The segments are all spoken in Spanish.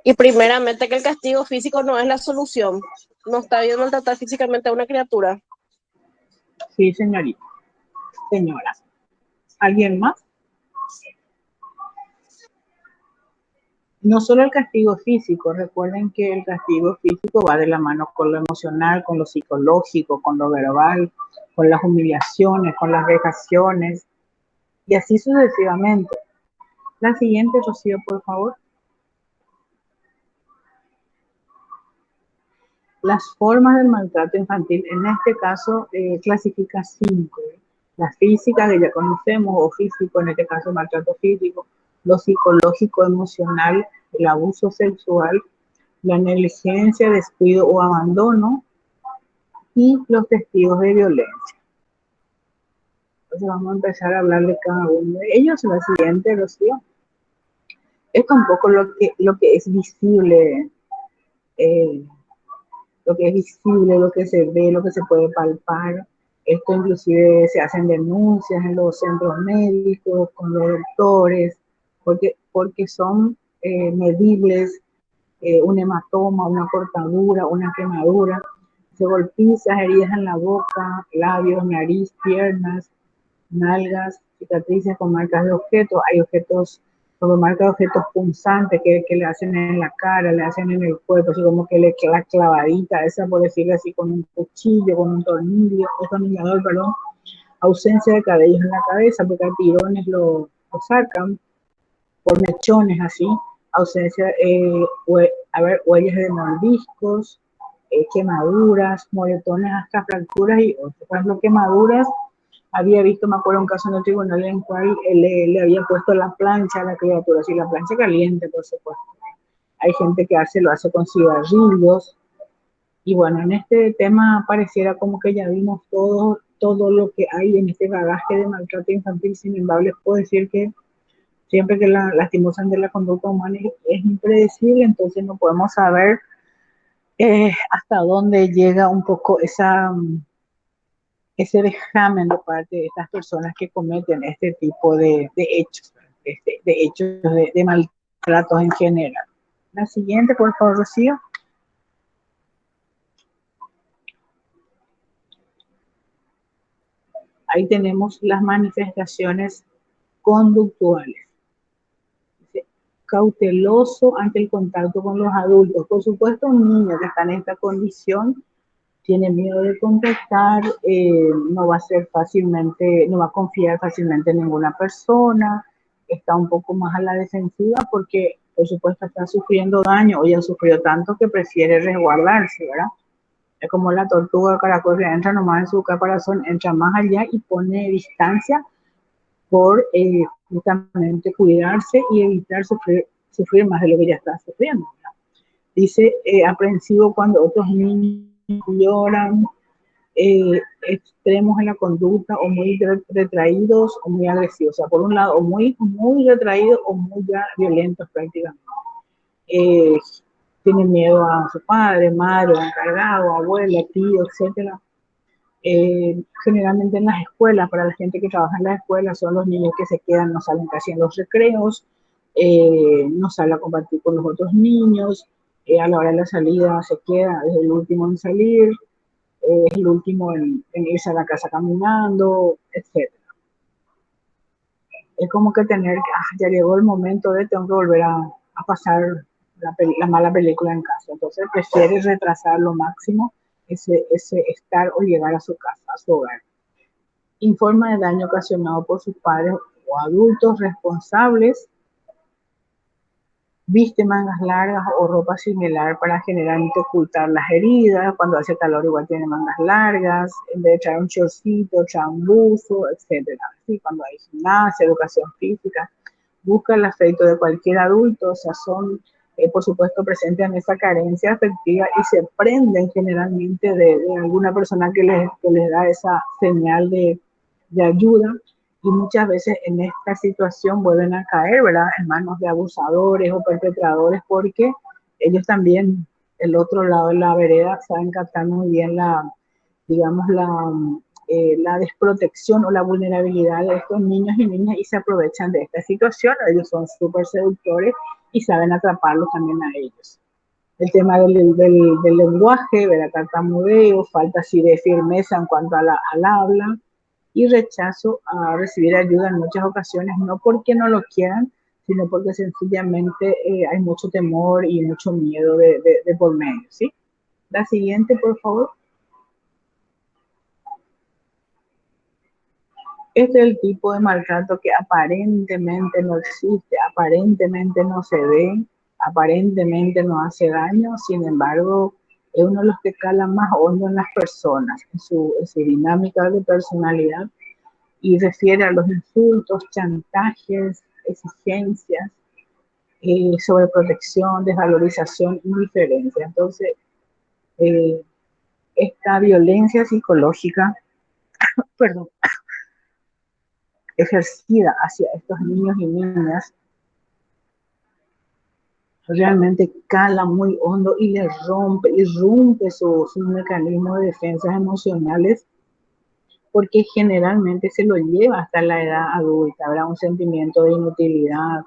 Y primeramente que el castigo físico no es la solución. No está bien maltratar físicamente a una criatura. Sí, señorita. Señora. ¿Alguien más? No solo el castigo físico, recuerden que el castigo físico va de la mano con lo emocional, con lo psicológico, con lo verbal, con las humillaciones, con las vejaciones y así sucesivamente. La siguiente, Rocío, por favor. Las formas del maltrato infantil, en este caso, clasifica 5. La física, que ya conocemos, o físico, en este caso, maltrato físico, lo psicológico, emocional, el abuso sexual, la negligencia, descuido o abandono y los testigos de violencia. Entonces vamos a empezar a hablar de cada uno de ellos. La siguiente, Rocío. Esto es un poco lo que es visible, eh, lo que es visible, lo que se ve, lo que se puede palpar. Esto inclusive se hacen denuncias en los centros médicos, con los doctores, porque son medibles, un hematoma, una cortadura, una quemadura, se golpizas, heridas en la boca, labios, nariz, piernas, nalgas, cicatrices con marcas de objetos. Hay objetos como marcas de objetos punzantes que le hacen en la cara, le hacen en el cuerpo, así como que le queda clavadita, esa por decirlo así, con un cuchillo, con un tornillador, perdón. Ausencia de cabellos en la cabeza, porque a tirones lo sacan por mechones así. Ausencia, huellas de mordiscos, quemaduras, moretones, hasta fracturas y otras. Por ejemplo, quemaduras. Había visto, me acuerdo, un caso en el tribunal en el cual le había puesto la plancha a la criatura, así la plancha caliente, por supuesto. Hay gente que lo hace con cigarrillos. Y bueno, en este tema pareciera como que ya vimos todo lo que hay en este bagaje de maltrato infantil. Sin embargo, les puedo decir que siempre que lastimosamente la conducta humana es impredecible, entonces no podemos saber hasta dónde llega un poco ese vejamen de parte de estas personas que cometen este tipo de hechos, de hechos de maltratos en general. La siguiente, por favor, Rocío. Ahí tenemos las manifestaciones conductuales. Cauteloso ante el contacto con los adultos. Por supuesto, un niño que está en esta condición tiene miedo de contactar, no va a confiar fácilmente en ninguna persona, está un poco más a la defensiva porque, por supuesto, está sufriendo daño o ya sufrió tanto que prefiere resguardarse, ¿verdad? Es como la tortuga o caracol que entra nomás en su caparazón, entra más allá y pone distancia por justamente cuidarse y evitar sufrir más de lo que ya está sufriendo, ¿verdad? Dice aprensivo cuando otros niños lloran, extremos en la conducta o muy retraídos o muy agresivos. O sea, por un lado, o muy retraídos o muy ya violentos prácticamente. Eh, Tienen miedo a su padre, madre, encargado, abuela, tío, etcétera. Generalmente en las escuelas, para la gente que trabaja en las escuelas, son los niños que se quedan, no salen casi en los recreos, no salen a compartir con los otros niños, a la hora de la salida se queda, es el último en salir, es el último en irse a la casa caminando, etc. Es como que ya llegó el momento tengo que volver a pasar la mala película en casa. Entonces prefiere retrasar lo máximo ese estar o llegar a su casa, a su hogar. Informa de daño ocasionado por sus padres o adultos responsables. Viste mangas largas o ropa similar para generalmente ocultar las heridas. Cuando hace calor igual tiene mangas largas, en vez de traer un shortcito, trae un buzo, etc. ¿Sí? Cuando hay gimnasia, educación física, busca el afecto de cualquier adulto, o sea, son, por supuesto, presentes en esa carencia afectiva y se prenden generalmente de alguna persona que les da esa señal de ayuda. Y muchas veces en esta situación vuelven a caer, ¿verdad?, en manos de abusadores o perpetradores, porque ellos también, el otro lado de la vereda, saben captar muy bien digamos, la desprotección o la vulnerabilidad de estos niños y niñas y se aprovechan de esta situación. Ellos son súper seductores y saben atraparlos también a ellos. El tema del lenguaje, de la tartamudeo, falta así de firmeza en cuanto al habla y rechazo a recibir ayuda en muchas ocasiones, no porque no lo quieran, sino porque sencillamente hay mucho temor y mucho miedo de por medio, ¿sí? La siguiente, por favor. Este es el tipo de maltrato que aparentemente no existe, aparentemente no se ve, aparentemente no hace daño, sin embargo, es uno de los que cala más hondo en las personas, en su dinámica de personalidad, y refiere a los insultos, chantajes, exigencias, sobreprotección, desvalorización, indiferencia. Entonces, eh, esta violencia psicológica, perdón, ejercida hacia estos niños y niñas realmente cala muy hondo y le irrumpe su mecanismo de defensas emocionales, porque generalmente se lo lleva hasta la edad adulta. Habrá un sentimiento de inutilidad,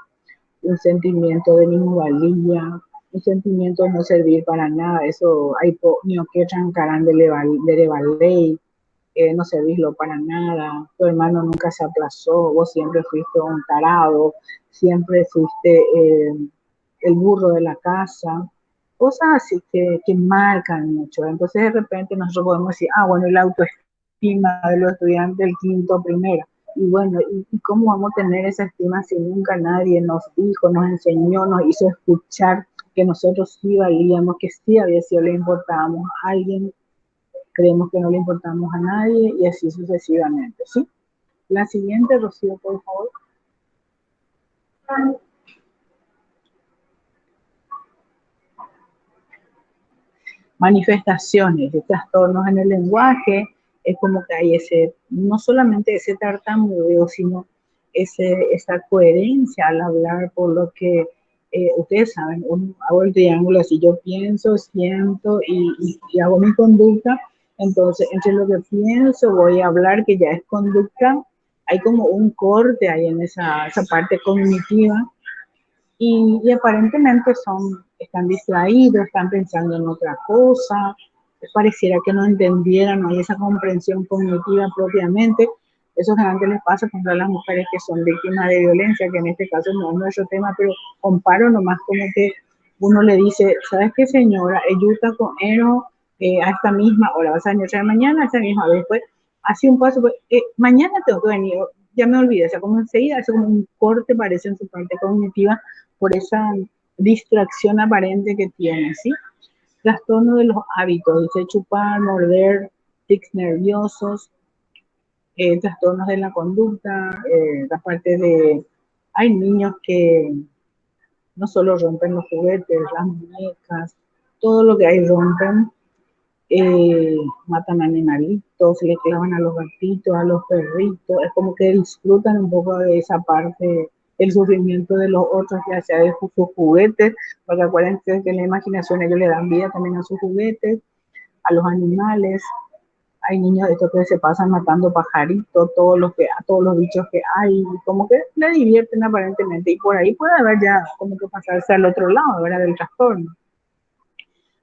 un sentimiento de minusvalía, un sentimiento de no servir para nada. Eso hay niños que trancarán de ley, no servirlo para nada, tu hermano nunca se aplazó, vos siempre fuiste un tarado, siempre fuiste el burro de la casa, cosas así que marcan mucho. Entonces de repente nosotros podemos decir, ah, bueno, y la autoestima de los estudiantes del quinto primero. Y bueno, ¿y cómo vamos a tener esa estima si nunca nadie nos dijo, nos enseñó, nos hizo escuchar que nosotros sí valíamos, que sí había sido, le importábamos a alguien, creemos que no le importamos a nadie y así sucesivamente, ¿sí? La siguiente, Rocío, por favor. Manifestaciones de trastornos en el lenguaje, es como que hay ese, no solamente ese tartamudeo, sino esa coherencia al hablar, por lo que ustedes saben, hago el triángulo así, yo pienso, siento y hago mi conducta, entonces entre lo que pienso voy a hablar, que ya es conducta, hay como un corte ahí en esa parte cognitiva, y aparentemente están distraídos, están pensando en otra cosa, pareciera que no entendieran, no hay esa comprensión cognitiva propiamente. Eso generalmente les pasa contra las mujeres que son víctimas de violencia, que en este caso no es nuestro tema, pero comparo nomás como que uno le dice, ¿sabes qué, señora? Ayuda con Ero a esta misma hora, vas a venir mañana a esta misma hora, después hace un paso, pues, mañana tengo que venir, ya me olvidé, o sea, como enseguida, hace como un corte, parece en su parte cognitiva, por esa distracción aparente que tiene, ¿sí? Trastorno de los hábitos, dice chupar, morder, tics nerviosos, trastornos de la conducta, la parte de, hay niños que no solo rompen los juguetes, las muñecas, todo lo que hay rompen, matan animalitos, se le clavan a los gatitos, a los perritos, es como que disfrutan un poco de esa parte, el sufrimiento de los otros, ya sea de sus juguetes, porque acuérdense que en la imaginación ellos le dan vida también a sus juguetes, a los animales. Hay niños de estos que se pasan matando pajaritos, a todos los bichos que hay, como que le divierten aparentemente, y por ahí puede haber ya como que pasarse al otro lado, ¿verdad? Del trastorno.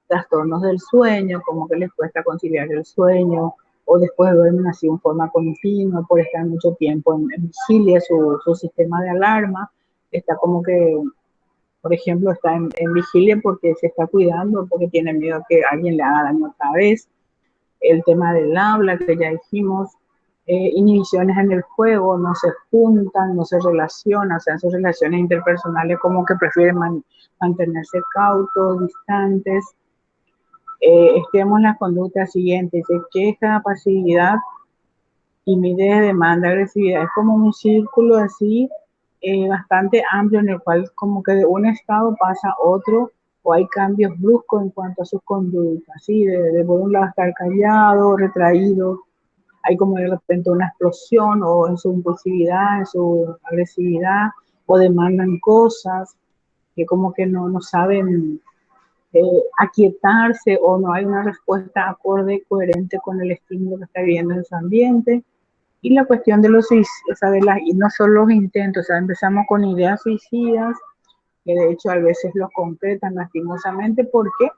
Trastornos del sueño, como que les cuesta conciliar el sueño, o después duermen así en forma continua por estar mucho tiempo en vigilia, su sistema de alarma está como que, por ejemplo, está en vigilia porque se está cuidando, porque tiene miedo que alguien le haga daño otra vez. El tema del habla, que ya dijimos, inhibiciones en el juego, no se juntan, no se relacionan, o sea, en sus relaciones interpersonales como que prefieren mantenerse cautos, distantes. Estemos en la conducta siguiente, dice queja, pasividad, timidez, demanda, agresividad. Es como un círculo así bastante amplio en el cual como que de un estado pasa a otro o hay cambios bruscos en cuanto a sus conductas, ¿sí? De por un lado estar callado, retraído, hay como de repente una explosión o en su impulsividad, en su agresividad, o demandan cosas que como que no saben aquietarse o no hay una respuesta acorde, coherente con el estímulo que está viviendo en su ambiente. Y la cuestión de los suicidios, o sea, y no solo los intentos, o sea, empezamos con ideas suicidas, que de hecho a veces lo concretan lastimosamente. ¿Por qué?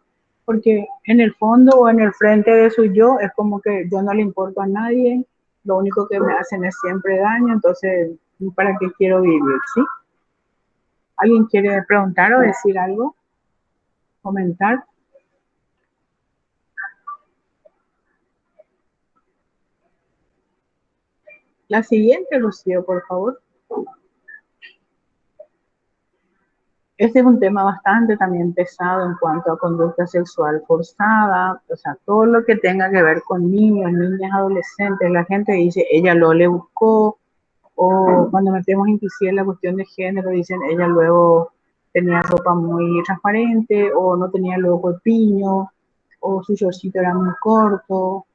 Porque en el fondo o en el frente de su yo es como que yo no le importo a nadie, lo único que me hacen es siempre daño, entonces, ¿para qué quiero vivir? ¿Sí? ¿Alguien quiere preguntar o decir algo? ¿Comentar? La siguiente, Rocío, por favor. Este es un tema bastante también pesado en cuanto a conducta sexual forzada, o sea, todo lo que tenga que ver con niños, niñas, adolescentes. La gente dice, ella lo le buscó, o cuando metemos inclusive en la cuestión de género, dicen, ella luego tenía ropa muy transparente, o no tenía luego corpiño, o su shortcito era muy corto,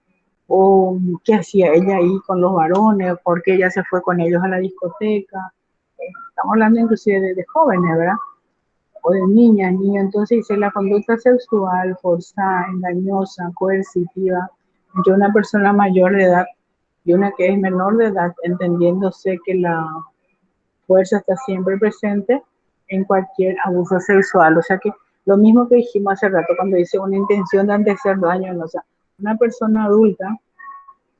o qué hacía ella ahí con los varones, por qué ella se fue con ellos a la discoteca. Estamos hablando inclusive de jóvenes, ¿verdad? O de niñas, niños. Entonces dice la conducta sexual forzada, engañosa, coercitiva entre una persona mayor de edad y una que es menor de edad, entendiéndose que la fuerza está siempre presente en cualquier abuso sexual. O sea que lo mismo que dijimos hace rato cuando dice una intención de hacer daño, ¿no? O sea, una persona adulta,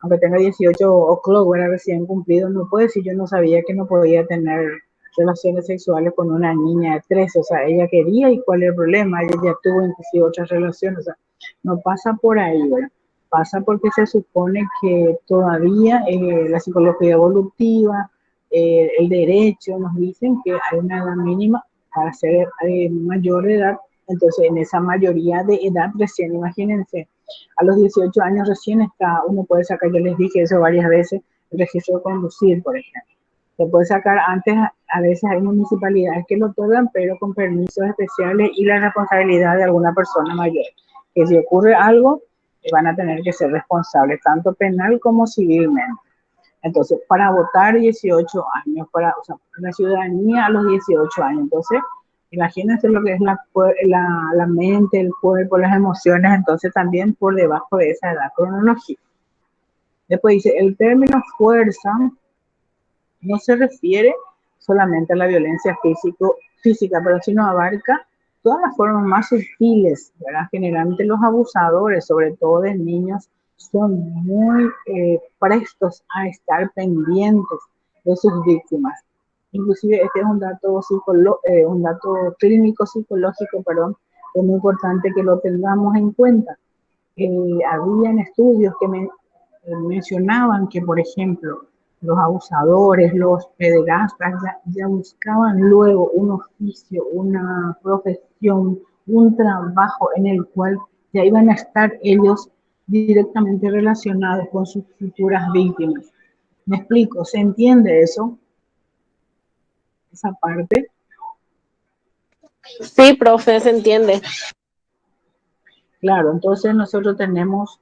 aunque tenga 18 o club, era recién cumplido, no puede decir yo no sabía que no podía tener relaciones sexuales con una niña de 13, o sea, ella quería y cuál es el problema, ella ya tuvo inclusive otras relaciones, o sea, no pasa por ahí, ¿verdad? Pasa porque se supone que todavía la psicología evolutiva, el derecho nos dicen que hay una edad mínima para ser mayor de edad, entonces en esa mayoría de edad recién, imagínense, a los 18 años recién está, uno puede sacar, yo les dije eso varias veces, el registro de conducir, por ejemplo. Se puede sacar antes, a veces hay municipalidades que lo otorgan, pero con permisos especiales y la responsabilidad de alguna persona mayor. Que si ocurre algo, van a tener que ser responsables, tanto penal como civilmente. Entonces, para votar 18 años, o sea, la ciudadanía a los 18 años. Entonces, imagínense lo que es la mente, el cuerpo, las emociones, entonces también por debajo de esa edad cronológica. Después dice, el término fuerza no se refiere solamente a la violencia física, pero sino abarca todas las formas más sutiles, ¿verdad? Generalmente los abusadores, sobre todo de niños, son muy prestos a estar pendientes de sus víctimas. Inclusive este es un dato clínico psicológico, perdón, es muy importante que lo tengamos en cuenta. Habían estudios que mencionaban que, por ejemplo, los abusadores, los pederastas ya buscaban luego un oficio, una profesión, un trabajo en el cual ya iban a estar ellos directamente relacionados con sus futuras víctimas. ¿Me explico? ¿Se entiende eso? Esa parte. Sí, profe, se entiende. Claro, entonces nosotros tenemos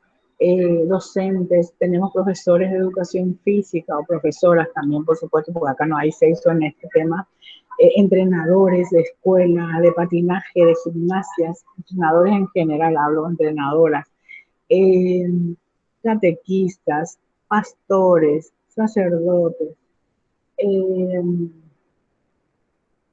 docentes, tenemos profesores de educación física o profesoras también, por supuesto, porque acá no hay sexo en este tema, entrenadores de escuela, de patinaje, de gimnasias, entrenadores en general, hablo entrenadoras, eh, catequistas, pastores, sacerdotes, eh,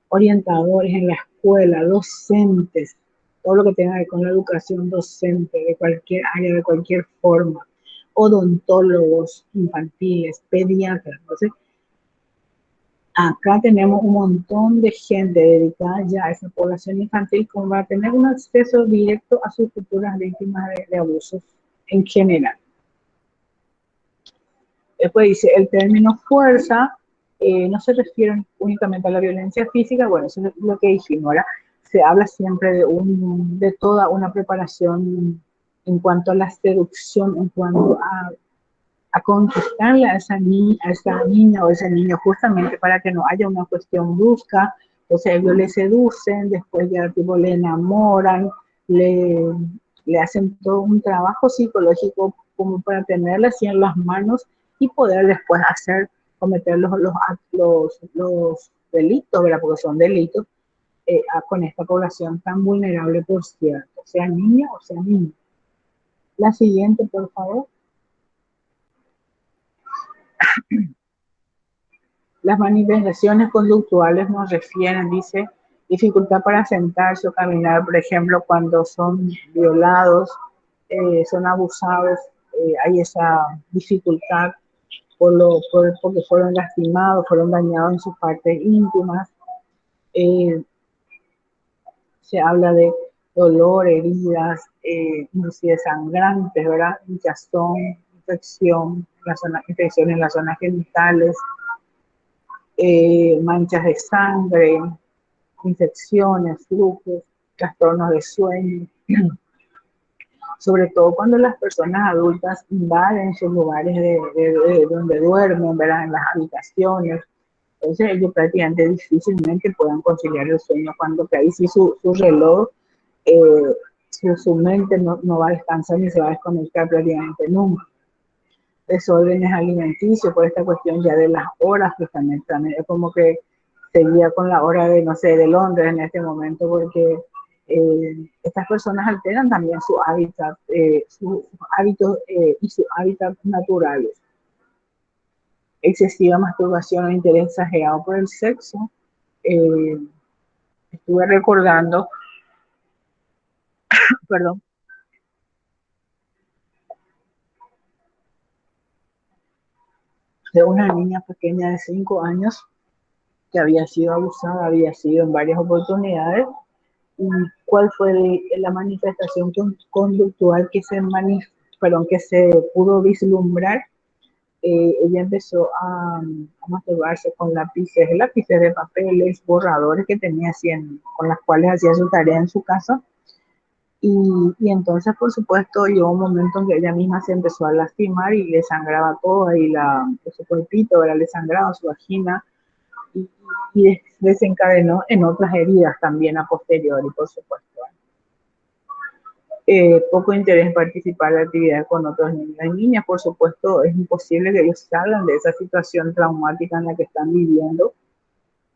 orientadores en la escuela, docentes, todo lo que tenga que ver con la educación docente de cualquier área, de cualquier forma, odontólogos infantiles, pediatras. Entonces, acá tenemos un montón de gente dedicada ya a esa población infantil como va a tener un acceso directo a sus futuras víctimas de abusos en general. Después dice, el término fuerza no se refiere únicamente a la violencia física, bueno, eso es lo que dijimos, ¿verdad? Se habla siempre de toda una preparación en cuanto a la seducción, en cuanto a conquistarle a esa niña o ese niño justamente para que no haya una cuestión brusca, entonces ellos le seducen, después ya tipo le enamoran, le, le hacen todo un trabajo psicológico como para tenerle así en las manos y poder después cometer los delitos, ¿verdad? Porque son delitos con esta población tan vulnerable, por cierto, sea niña o sea niño. La siguiente, por favor. Las manifestaciones conductuales nos refieren, dice, dificultad para sentarse o caminar, por ejemplo, cuando son violados, son abusados, hay esa dificultad porque fueron lastimados, fueron dañados en sus partes íntimas. Eh, Se habla de dolor, heridas, inclusive sangrantes, ¿verdad? Hinchazón, infección en las zonas genitales, manchas de sangre, infecciones, flujos, trastornos de sueño, sobre todo cuando las personas adultas invaden sus lugares de donde duermen, ¿verdad? En las habitaciones. Entonces ellos prácticamente difícilmente puedan conciliar el sueño cuando que ahí sí su reloj, eh, su mente no va a descansar ni se va a desconectar prácticamente nunca. Desórdenes alimenticios por esta cuestión ya de las horas, justamente también es como que seguía con la hora de, no sé, de Londres en este momento, porque estas personas alteran también su hábitat, sus hábitos y sus hábitats naturales. Excesiva masturbación o interés exagerado por el sexo. Eh, Estuve recordando, perdón, de una niña pequeña de 5 años que había sido abusada, había sido en varias oportunidades. ¿Y cuál fue la manifestación conductual que se pudo vislumbrar? Ella empezó a masturbarse con lápices de papeles, borradores que tenía así con las cuales hacía su tarea en su casa. Y entonces, por supuesto, llegó un momento en que ella misma se empezó a lastimar y le sangraba todo, y su cuerpito, le sangraba su vagina, y, y desencadenó en otras heridas también a posteriori, por supuesto. Poco interés en participar de actividades con otros niños y niñas. Por supuesto, es imposible que ellos salgan de esa situación traumática en la que están viviendo,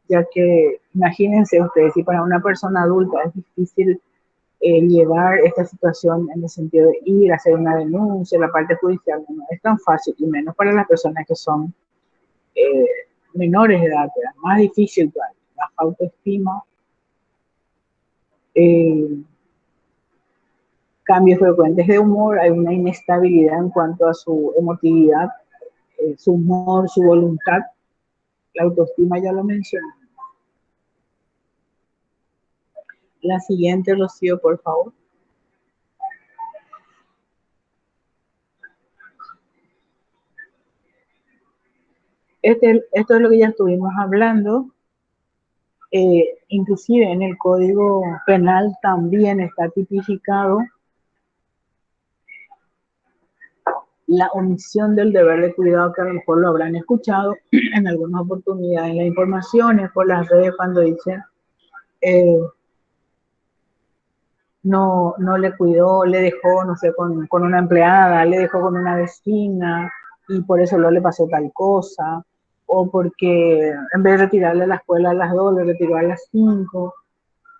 ya que imagínense ustedes, si para una persona adulta es difícil llevar esta situación en el sentido de ir a hacer una denuncia, la parte judicial no es tan fácil, y menos para las personas que son eh, menores de edad, es más difícil todavía. Baja autoestima, eh, cambios frecuentes de humor, hay una inestabilidad en cuanto a su emotividad, su humor, su voluntad, la autoestima ya lo mencioné. La siguiente, Rocío, por favor. Esto es lo que ya estuvimos hablando. Inclusive en el Código Penal también está tipificado la omisión del deber de cuidado, que a lo mejor lo habrán escuchado en algunas oportunidades en las informaciones por las redes, cuando dicen no le cuidó, le dejó, no sé, con una empleada, le dejó con una vecina y por eso no le pasó tal cosa, o porque en vez de retirarle a la escuela a las 2, le retiró a las 5,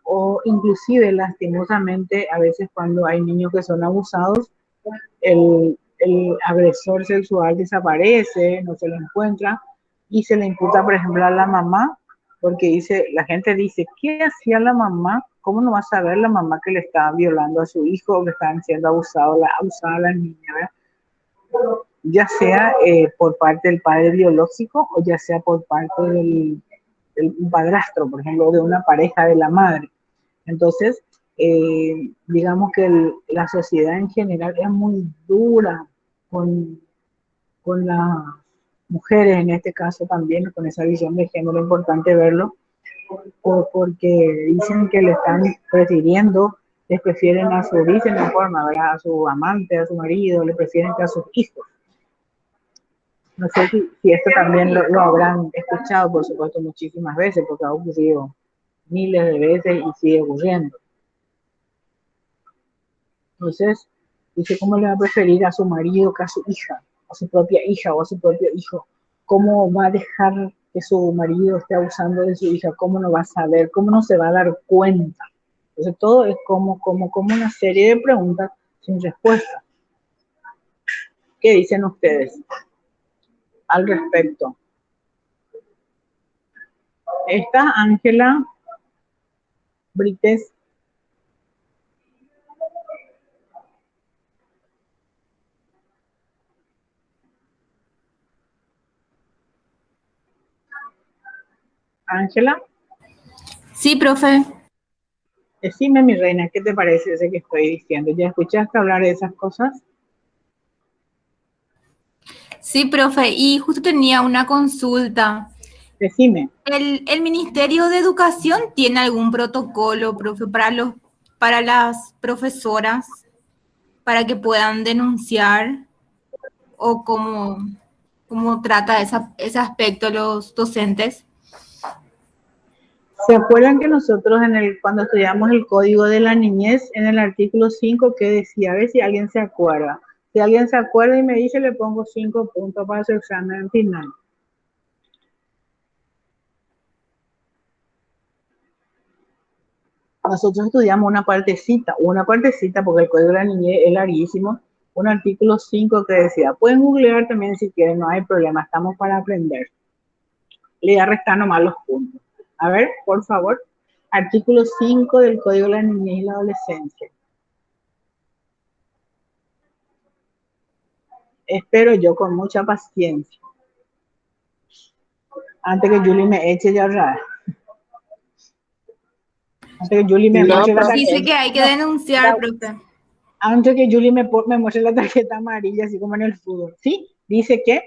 o inclusive lastimosamente a veces cuando hay niños que son abusados, el agresor sexual desaparece, no se lo encuentra, y se le imputa, por ejemplo, a la mamá, porque la gente dice, ¿qué hacía la mamá? ¿Cómo no va a saber la mamá que le estaba violando a su hijo o que estaban siendo abusada a la niña, ¿verdad? Ya sea por parte del padre biológico o ya sea por parte del padrastro, por ejemplo, de una pareja de la madre. Entonces, digamos que la sociedad en general es muy dura con, con las mujeres, en este caso también, con esa visión de género, importante verlo, porque dicen que le están prefiriendo, les prefieren a su, dicen de forma, ¿verdad? A su amante, a su marido, le prefieren que a sus hijos. No sé si esto también lo habrán escuchado, por supuesto, muchísimas veces, porque ha ocurrido miles de veces y sigue ocurriendo. Entonces, dice, ¿cómo le va a preferir a su marido que a su hija, a su propia hija o a su propio hijo? ¿Cómo va a dejar que su marido esté abusando de su hija? ¿Cómo no va a saber? ¿Cómo no se va a dar cuenta? Entonces, todo es como una serie de preguntas sin respuesta. ¿Qué dicen ustedes al respecto? Esta Ángela Brites. Ángela, Sí, profe. decime, mi reina, ¿qué te parece ese que estoy diciendo? ¿Ya escuchaste hablar de esas cosas? Sí, profe. Y justo tenía una consulta. Decime. ¿El Ministerio de Educación tiene algún protocolo, profe, para las profesoras para que puedan denunciar o cómo trata ese aspecto los docentes? ¿Se acuerdan que nosotros cuando estudiamos el Código de la Niñez, en el artículo 5 que decía, a ver si alguien se acuerda? Si alguien se acuerda y me dice, le pongo 5 puntos para su examen final. Nosotros estudiamos una partecita, porque el Código de la Niñez es larguísimo, un artículo 5 que decía, pueden googlear también si quieren, no hay problema, estamos para aprender. Le voy a restar nomás los puntos. A ver, por favor, artículo 5 del Código de la Niñez y la Adolescencia. Espero yo con mucha paciencia. Antes que Julie me eche ya otra. Antes que Julie me No, muestre la profe. Dice tarjeta. que hay que No, denunciar, profe. antes que Julie me muestre la tarjeta amarilla, así como en el fútbol. ¿Sí? Dice que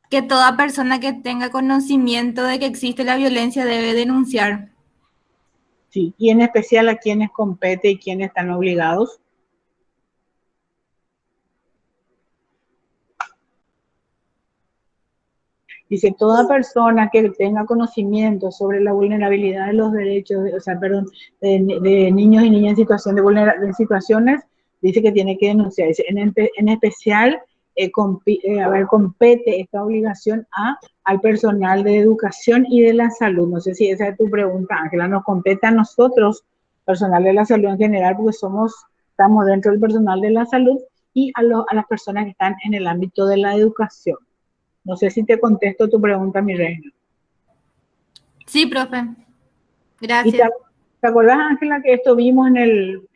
Que toda persona que tenga conocimiento de que existe la violencia debe denunciar. sí. Y en especial a quienes compete y quienes están obligados. Dice, toda persona que tenga conocimiento sobre la vulnerabilidad de los derechos, de niños y niñas en situación de situaciones, dice que tiene que denunciar. Dice, en especial, compete esta obligación al personal de educación y de la salud. No sé si esa es tu pregunta, Ángela. Nos compete a nosotros, personal de la salud en general, porque estamos dentro del personal de la salud, y a las personas que están en el ámbito de la educación. No sé si te contesto tu pregunta, mi reina. Sí, profe. ¿Y Gracias. te acuerdas, Ángela, que esto vimos en el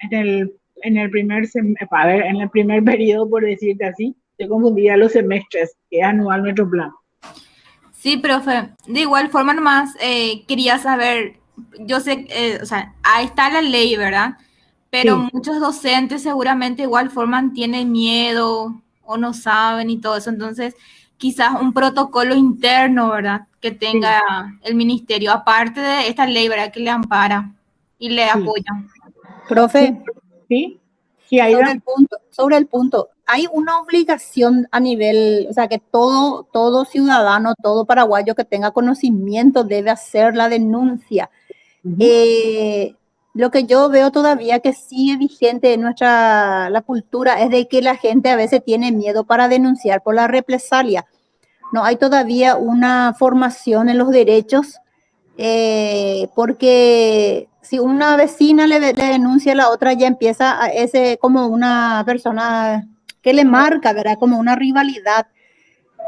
en el primer periodo, por decirte así? Te confundía los semestres, que es anual nuestro plan. Sí, profe. De igual forma, nomás quería saber, yo sé, o sea, ahí está la ley, ¿verdad? Pero Sí, muchos docentes seguramente de igual forma tienen miedo o no saben y todo eso. Entonces, quizás un protocolo interno, ¿verdad? Que sí, tenga el ministerio, aparte de esta ley, ¿verdad? Que le ampara y le sí, apoya. sí, Profe, sí, sí, Aida. sobre el punto, hay una obligación a nivel, o sea, que todo ciudadano, todo paraguayo que tenga conocimiento debe hacer la denuncia. Uh-huh. Eh, lo que yo veo todavía que sigue vigente en la cultura es de que la gente a veces tiene miedo para denunciar por la represalia. No hay todavía una formación en los derechos, porque si una vecina le denuncia a la otra, ya empieza ese como una persona que le marca, ¿verdad? Como una rivalidad.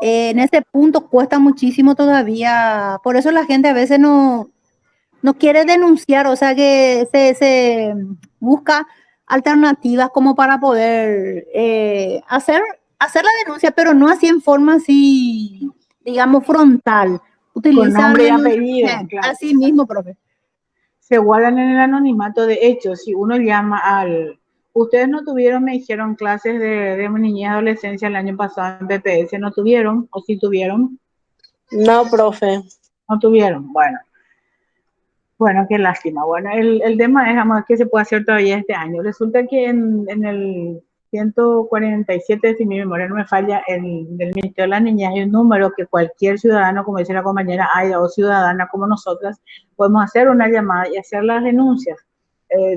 En ese punto cuesta muchísimo todavía, por eso la gente a veces no quiere denunciar, o sea que se busca alternativas como para poder hacer la denuncia, pero no así en forma así, digamos, frontal. Con Utilizan nombre y apellido, claro. así mismo, profe. Se guardan en el anonimato. De hecho, si uno llama al... Ustedes no tuvieron, me dijeron, clases de niñez y adolescencia el año pasado en BPS, ¿no tuvieron? ¿O sí tuvieron? No, profe. No tuvieron. Bueno, qué lástima. Bueno, el tema es, vamos a ver qué se puede hacer todavía este año. Resulta que en el 147, si mi memoria no me falla, del Ministerio de la Niñez hay un número que cualquier ciudadano, como dice la compañera Aida, o ciudadana como nosotras, podemos hacer una llamada y hacer las denuncias.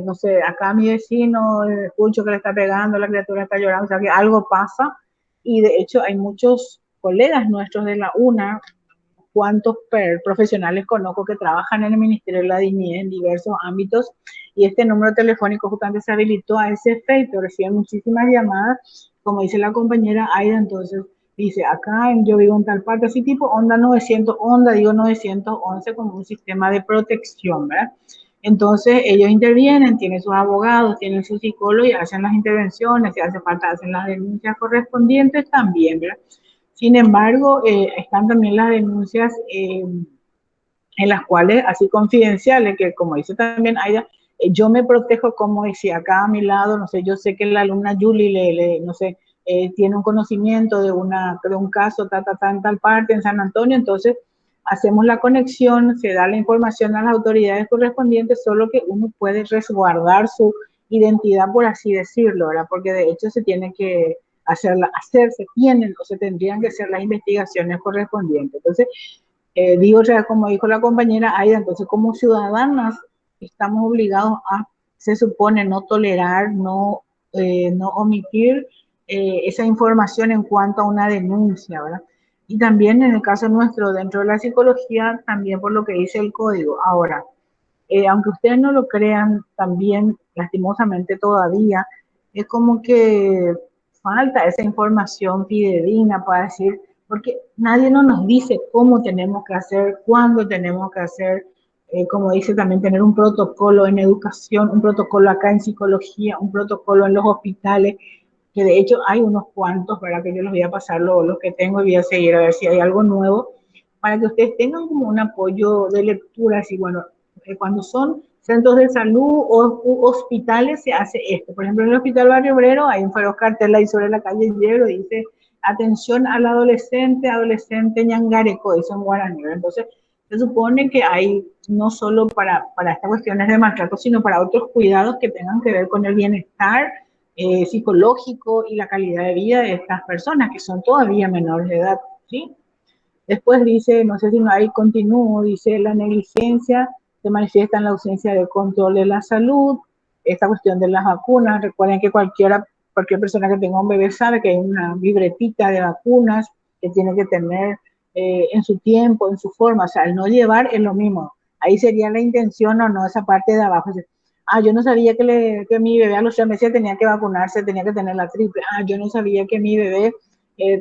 No sé, acá mi vecino, escucho que le está pegando, la criatura está llorando, o sea que algo pasa, y de hecho hay muchos colegas nuestros de la UNA, cuántos profesionales conozco que trabajan en el Ministerio de la Dignidad en diversos ámbitos, y este número telefónico justamente se habilitó a ese efecto. Reciben muchísimas llamadas, como dice la compañera Aida. Entonces dice, acá yo vivo en tal parte, así tipo onda 900, onda digo 911 como un sistema de protección, ¿verdad? Entonces ellos intervienen, tienen sus abogados, tienen sus psicólogos y hacen las intervenciones, si hace falta hacen las denuncias correspondientes también, ¿verdad? Sin embargo, están también las denuncias en las cuales, así confidenciales, que como dice también Aida, yo me protejo como decía acá a mi lado, no sé, yo sé que la alumna Julie, no sé, tiene un conocimiento de un caso, en tal parte, en San Antonio, entonces hacemos la conexión, se da la información a las autoridades correspondientes, solo que uno puede resguardar su identidad, por así decirlo, ¿verdad? Porque de hecho se tiene que se tienen o se tendrían que hacer las investigaciones correspondientes. Entonces, digo, o sea, como dijo la compañera Aida, entonces como ciudadanas estamos obligados a, se supone, no tolerar, no omitir esa información en cuanto a una denuncia, ¿verdad? Y también en el caso nuestro, dentro de la psicología, también por lo que dice el código. Ahora, aunque ustedes no lo crean, también lastimosamente todavía es como que falta esa información fidedigna para decir, porque nadie no nos dice cómo tenemos que hacer, cuándo tenemos que hacer, como dice también tener un protocolo en educación, un protocolo acá en psicología, un protocolo en los hospitales, que de hecho hay unos cuantos, para que yo los voy a pasar los que tengo y voy a seguir a ver si hay algo nuevo, para que ustedes tengan como un apoyo de lectura, así bueno, cuando son centros de salud o hospitales se hace esto. Por ejemplo, en el Hospital Barrio Obrero hay un feroz cartel ahí sobre la calle Hierro, dice atención al adolescente ñangareco, eso en guaraní. Entonces, se supone que hay no solo para estas cuestiones de maltrato, sino para otros cuidados que tengan que ver con el bienestar psicológico y la calidad de vida de estas personas que son todavía menores de edad, ¿sí? Después dice, no sé si no hay continúo, dice la negligencia se manifiesta en la ausencia de control de la salud, esta cuestión de las vacunas, recuerden que cualquier persona que tenga un bebé sabe que hay una libretita de vacunas que tiene que tener en su tiempo, en su forma, o sea, el no llevar es lo mismo, ahí sería la intención o no, esa parte de abajo, yo no sabía que mi bebé a los 3 meses tenía que vacunarse, tenía que tener la triple, yo no sabía que mi bebé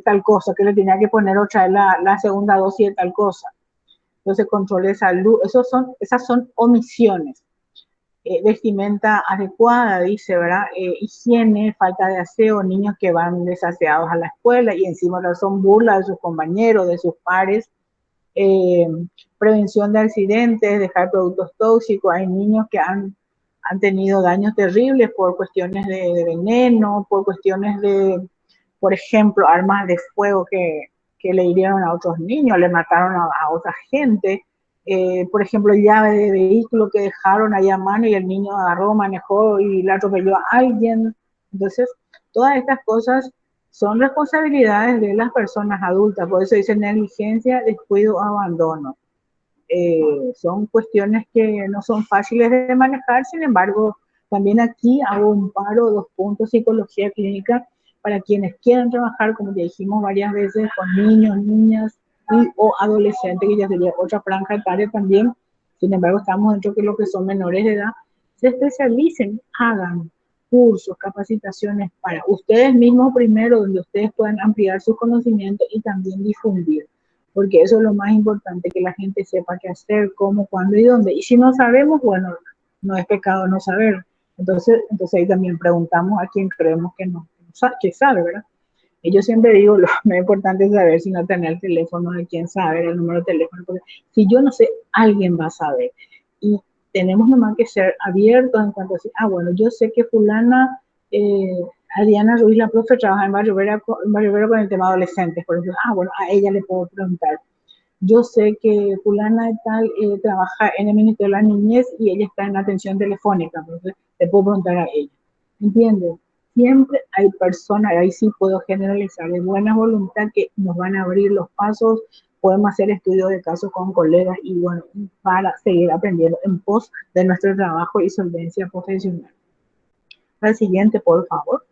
tal cosa, que le tenía que poner otra vez la segunda dosis de tal cosa. Entonces, control de salud, esas son omisiones. Vestimenta adecuada, dice, ¿verdad? Higiene, falta de aseo, niños que van desaseados a la escuela y encima son burlas de sus compañeros, de sus pares. Eh, Prevención de accidentes, dejar productos tóxicos. Hay niños que han tenido daños terribles por cuestiones de veneno, por cuestiones de, por ejemplo, armas de fuego que le hirieron a otros niños, le mataron a otra gente. Por ejemplo, llave de vehículo que dejaron ahí a mano y el niño agarró, manejó y le atropelló a alguien. Entonces, todas estas cosas son responsabilidades de las personas adultas, por eso dice negligencia, descuido, abandono. Son cuestiones que no son fáciles de manejar, sin embargo, también aquí hago un paro, 2 puntos, psicología clínica, para quienes quieran trabajar, como ya dijimos varias veces, con niños, niñas o adolescentes, que ya sería otra franja etaria también, sin embargo, estamos dentro de lo que son menores de edad, se especialicen, hagan cursos, capacitaciones para ustedes mismos primero, donde ustedes puedan ampliar sus conocimientos y también difundir, porque eso es lo más importante, que la gente sepa qué hacer, cómo, cuándo y dónde. Y si no sabemos, bueno, no es pecado no saber. Entonces ahí también preguntamos a quien creemos que sabe, ¿verdad? Y yo siempre digo, lo más importante es saber, si no tener el teléfono de quien sabe, el número de teléfono, porque si yo no sé, alguien va a saber. Y tenemos nomás que ser abiertos en cuanto a decir, bueno, yo sé que fulana, Adriana Ruiz, la profe, trabaja en Barrio Vera con el tema adolescentes, por ejemplo, bueno, a ella le puedo preguntar. Yo sé que fulana de tal trabaja en el Ministerio de la Niñez y ella está en atención telefónica, entonces le puedo preguntar a ella. ¿Entiendes? Siempre hay personas, ahí sí puedo generalizar, de buena voluntad que nos van a abrir los pasos, podemos hacer estudios de casos con colegas y bueno, para seguir aprendiendo en pos de nuestro trabajo y solvencia profesional. Al siguiente, por favor.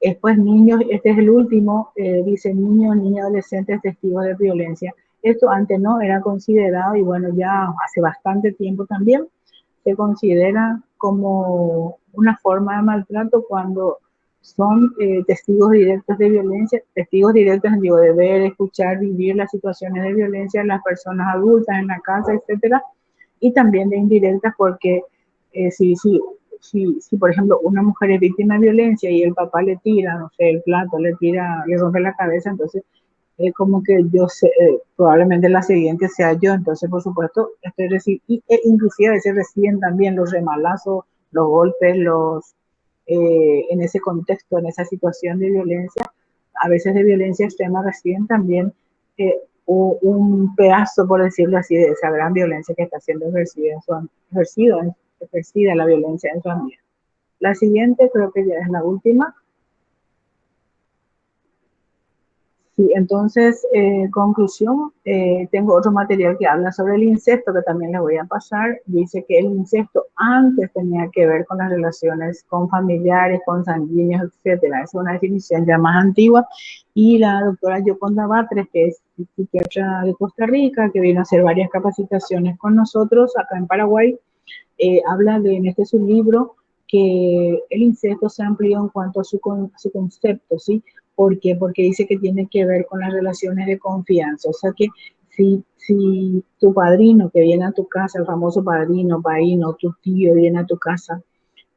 Después niños, este es el último, dice niños, niñas, adolescentes testigos de violencia. Esto antes no era considerado y bueno, ya hace bastante tiempo también se considera como una forma de maltrato cuando son testigos directos de violencia, testigos directos en digo, de ver, escuchar, vivir las situaciones de violencia de las personas adultas en la casa, etcétera, y también de indirectas porque si, por ejemplo, una mujer es víctima de violencia y el papá le tira, no sé, el plato, le tira, le rompe la cabeza, entonces es como que yo sé, probablemente la siguiente sea yo, entonces por supuesto estoy inclusive a veces reciben también los remalazos, los golpes, en ese contexto, en esa situación de violencia, a veces de violencia extrema reciben también un pedazo, por decirlo así, de esa gran violencia que está siendo ejercida la violencia en su ambiente. La siguiente creo que ya es la última. Sí, entonces, conclusión, tengo otro material que habla sobre el incesto que también les voy a pasar. Dice que el incesto antes tenía que ver con las relaciones con familiares, con sanguíneos, etcétera. Es una definición ya más antigua. Y la doctora Yoconda Batres, que es psiquiatra de Costa Rica, que vino a hacer varias capacitaciones con nosotros acá en Paraguay, habla en este su libro que el incesto se amplió en cuanto a su concepto, ¿sí? ¿Por qué? Porque dice que tiene que ver con las relaciones de confianza. O sea que si tu padrino que viene a tu casa, el famoso padrino, paíno, tu tío viene a tu casa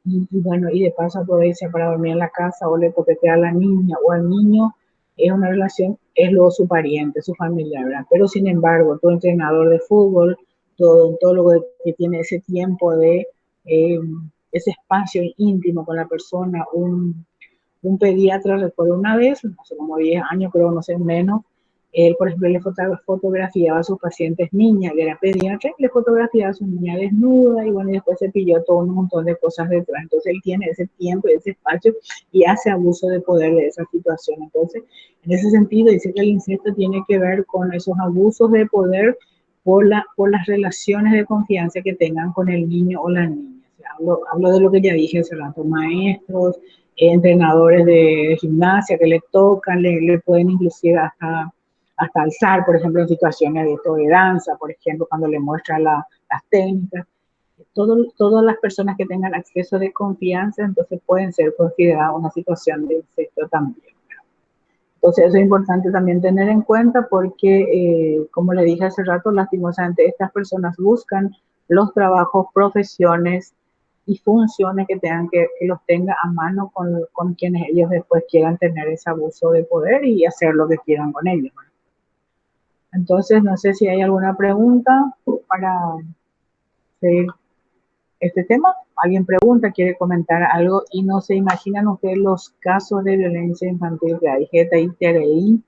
bueno, y de paso aprovecha para dormir en la casa o le toquetea a la niña o al niño, es una relación, es luego su pariente, su familia, ¿verdad? Pero sin embargo, tu entrenador de fútbol, tu odontólogo que tiene ese tiempo de eh, ese espacio íntimo con la persona, un pediatra, recuerdo una vez, hace como 10 años, creo, no sé, menos, él, por ejemplo, le fotografiaba a sus pacientes niñas, que era pediatra, le fotografiaba a su niña desnuda y bueno, y después se pilló todo un montón de cosas detrás. Entonces él tiene ese tiempo y ese espacio y hace abuso de poder de esa situación. Entonces, en ese sentido, dice que el incesto tiene que ver con esos abusos de poder por las relaciones de confianza que tengan con el niño o la niña. O sea, hablo de lo que ya dije hace rato, maestros, entrenadores de gimnasia que le tocan, le pueden inclusive hasta alzar, por ejemplo, en situaciones de danza, por ejemplo, cuando le muestran las técnicas. Todas las personas que tengan acceso de confianza, entonces pueden ser consideradas una situación de incesto también. Entonces eso es importante también tener en cuenta porque, como le dije hace rato, lastimosamente estas personas buscan los trabajos, profesiones y funciones que tengan que los tenga a mano con quienes ellos después quieran tener ese abuso de poder y hacer lo que quieran con ellos. Entonces, no sé si hay alguna pregunta para seguir este tema. Alguien pregunta, quiere comentar algo y no se imaginan ustedes los casos de violencia infantil que hay, GTI, TRI,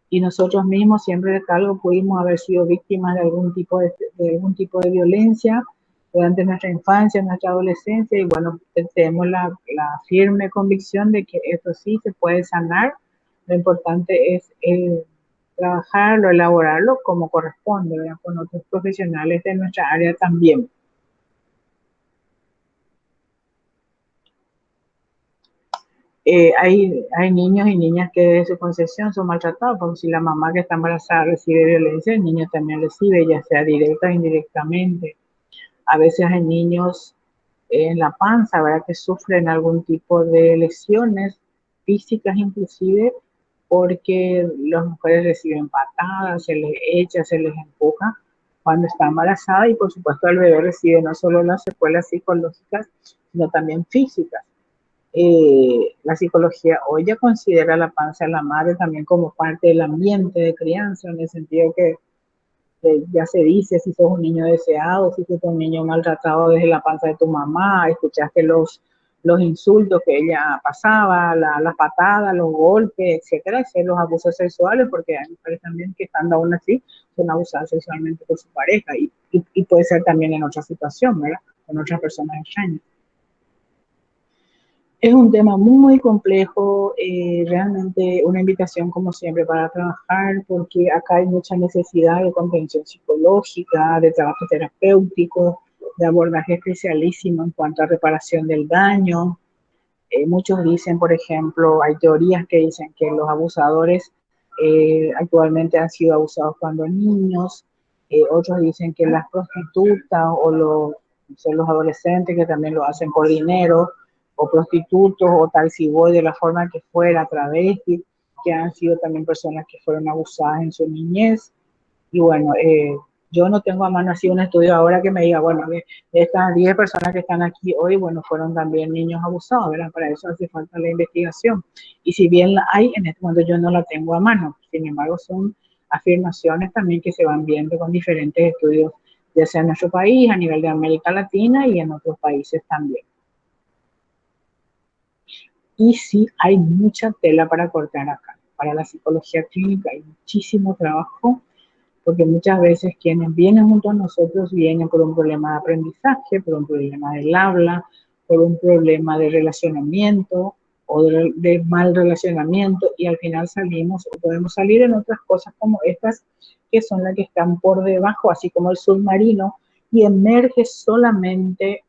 y nosotros mismos siempre de algo pudimos haber sido víctimas de algún tipo de violencia durante nuestra infancia, nuestra adolescencia, y bueno, tenemos la firme convicción de que esto sí se puede sanar. Lo importante es trabajarlo, elaborarlo como corresponde, ¿verdad? Con otros profesionales de nuestra área también. Hay niños y niñas que desde su concepción son maltratados, porque si la mamá que está embarazada recibe violencia, el niño también recibe, ya sea directa o indirectamente. A veces hay niños en la panza, ¿verdad?, que sufren algún tipo de lesiones físicas inclusive, porque las mujeres reciben patadas, se les echa, se les empuja cuando está embarazada, y por supuesto el bebé recibe no solo las secuelas psicológicas, sino también físicas. La psicología hoy ya considera la panza de la madre también como parte del ambiente de crianza, en el sentido que ya se dice si sos un niño deseado, si sos un niño maltratado desde la panza de tu mamá, escuchaste los insultos que ella pasaba, las patadas, los golpes, etcétera, los abusos sexuales, porque hay mujeres también que estando aún así son abusadas sexualmente por su pareja y puede ser también en otra situación, ¿verdad?, con otras personas extrañas. Es un tema muy complejo, realmente una invitación como siempre para trabajar, porque acá hay mucha necesidad de contención psicológica, de trabajo terapéutico, de abordaje especialísimo en cuanto a reparación del daño. Muchos dicen, por ejemplo, hay teorías que dicen que los abusadores actualmente han sido abusados cuando niños, otros dicen que las prostitutas o los adolescentes que también lo hacen por dinero, o prostitutos o taxiboy de la forma que fuera, travestis, que han sido también personas que fueron abusadas en su niñez. Y bueno, yo no tengo a mano así un estudio ahora que me diga, bueno, de estas 10 personas que están aquí hoy, bueno, fueron también niños abusados, ¿verdad? Para eso hace falta la investigación. Y si bien la hay, en este momento yo no la tengo a mano. Sin embargo, son afirmaciones también que se van viendo con diferentes estudios, ya sea en nuestro país, a nivel de América Latina y en otros países también. Y sí, hay mucha tela para cortar acá. Para la psicología clínica hay muchísimo trabajo, porque muchas veces quienes vienen junto a nosotros vienen por un problema de aprendizaje, por un problema del habla, por un problema de relacionamiento o de mal relacionamiento, y al final salimos o podemos salir en otras cosas como estas, que son las que están por debajo, así como el submarino, y emerge solamente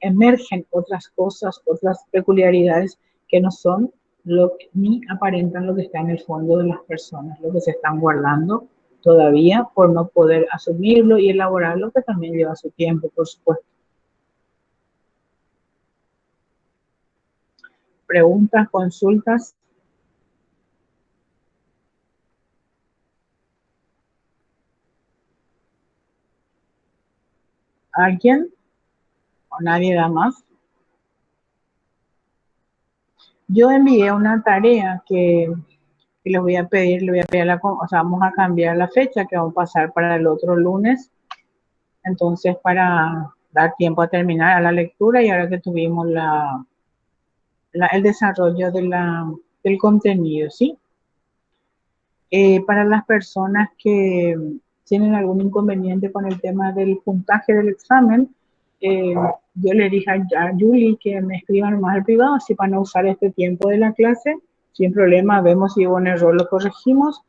emergen otras cosas, otras peculiaridades que no son ni aparentan lo que está en el fondo de las personas, lo que se están guardando todavía por no poder asumirlo y elaborarlo, que también lleva su tiempo, por supuesto. Preguntas, consultas. ¿Alguien? ¿O nadie da más? Yo envié una tarea que les voy a pedir, o sea, vamos a cambiar la fecha, que vamos a pasar para el otro lunes. Entonces, para dar tiempo a terminar a la lectura, y ahora que tuvimos el desarrollo del contenido, ¿sí? Para las personas que tienen algún inconveniente con el tema del puntaje del examen, yo le dije a Julie que me escriban más al privado, así para no usar este tiempo de la clase, sin problema, vemos si hubo un error, lo corregimos,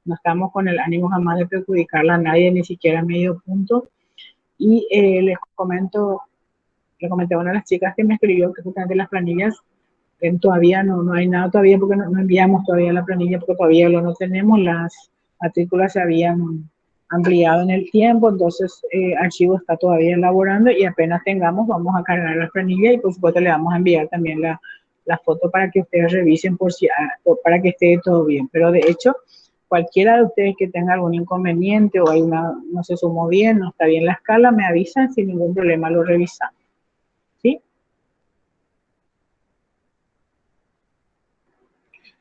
no estamos con el ánimo jamás de perjudicarla a nadie, ni siquiera medio punto. Y les comenté a una de las chicas que me escribió que justamente las planillas, todavía no hay nada todavía, porque no enviamos todavía la planilla, porque todavía no tenemos, las matrículas se habían ampliado en el tiempo, entonces archivo está todavía elaborando, y apenas tengamos vamos a cargar la planilla, y por supuesto le vamos a enviar también la foto para que ustedes revisen para que esté todo bien. Pero de hecho, cualquiera de ustedes que tenga algún inconveniente o no se sumó bien, no está bien la escala, me avisan, sin ningún problema lo revisamos. ¿Sí?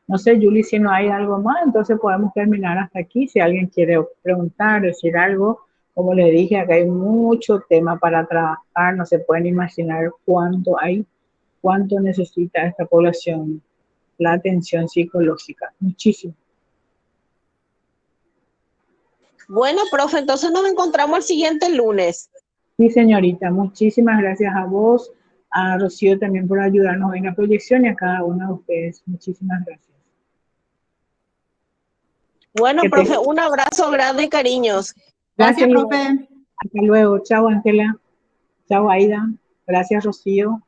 No sé, Julie, si no hay algo más, entonces podemos terminar hasta aquí. Si alguien quiere preguntar, decir algo, como les dije, acá hay mucho tema para trabajar, no se pueden imaginar cuánto necesita esta población la atención psicológica, muchísimo. Bueno, profe, entonces nos encontramos el siguiente lunes. Sí, señorita, muchísimas gracias a vos, a Rocío también por ayudarnos en la proyección, y a cada uno de ustedes. Muchísimas gracias. Bueno, profe, un abrazo grande y cariños. Gracias, profe. Hasta luego. Chao, Ángela. Chao, Aida. Gracias, Rocío.